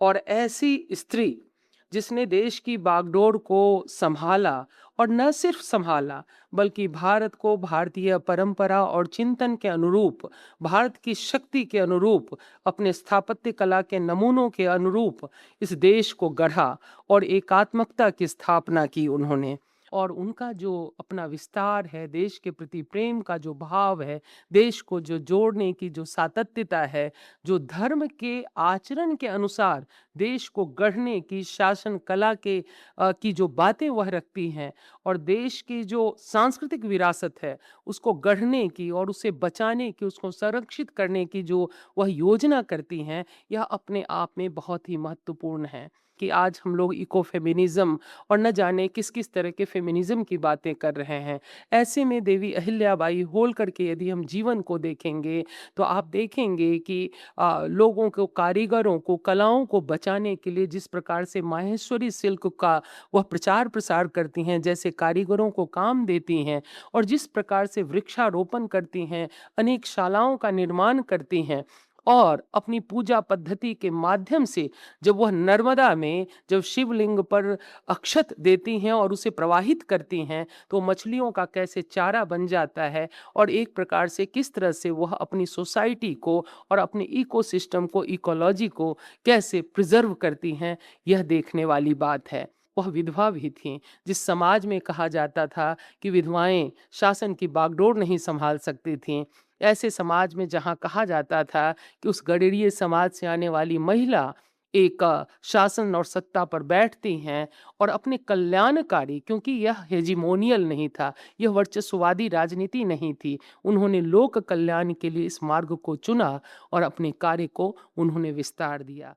और ऐसी स्त्री जिसने देश की बागडोर को संभाला, और न सिर्फ संभाला बल्कि भारत को भारतीय परंपरा और चिंतन के अनुरूप, भारत की शक्ति के अनुरूप, अपने स्थापत्य कला के नमूनों के अनुरूप इस देश को गढ़ा और एकात्मकता की स्थापना की उन्होंने। और उनका जो अपना विस्तार है, देश के प्रति प्रेम का जो भाव है, देश को जो जोड़ने की जो सातत्यता है, जो धर्म के आचरण के अनुसार देश को गढ़ने की शासन कला के की जो बातें वह रखती हैं, और देश की जो सांस्कृतिक विरासत है उसको गढ़ने की और उसे बचाने की, उसको संरक्षित करने की जो वह योजना करती हैं, यह अपने आप में बहुत ही महत्वपूर्ण है। कि आज हम लोग इको फेमिनिज्म और न जाने किस किस तरह के फेमिनिज्म की बातें कर रहे हैं। ऐसे में देवी अहिल्याबाई होलकर के यदि हम जीवन को देखेंगे तो आप देखेंगे कि लोगों को, कारीगरों को, कलाओं को बचाने के लिए जिस प्रकार से माहेश्वरी सिल्क का वह प्रचार प्रसार करती हैं, जैसे कारीगरों को काम देती हैं, और जिस प्रकार से वृक्षारोपण करती हैं, अनेक शालाओं का निर्माण करती हैं, और अपनी पूजा पद्धति के माध्यम से जब वह नर्मदा में जब शिवलिंग पर अक्षत देती हैं और उसे प्रवाहित करती हैं, तो मछलियों का कैसे चारा बन जाता है, और एक प्रकार से किस तरह से वह अपनी सोसाइटी को और अपने इकोसिस्टम को, इकोलॉजी को कैसे प्रिजर्व करती हैं, यह देखने वाली बात है। वह विधवा भी थीं, जिस समाज में कहा जाता था कि विधवाएं शासन की बागडोर नहीं संभाल सकती थीं, ऐसे समाज में जहाँ कहा जाता था कि उस गडेरिये समाज से आने वाली महिला एक शासन और सत्ता पर बैठती हैं और अपने कल्याणकारी, क्योंकि यह हेजिमोनियल नहीं था, यह वर्चस्ववादी राजनीति नहीं थी, उन्होंने लोक कल्याण के लिए इस मार्ग को चुना और अपने कार्य को उन्होंने विस्तार दिया।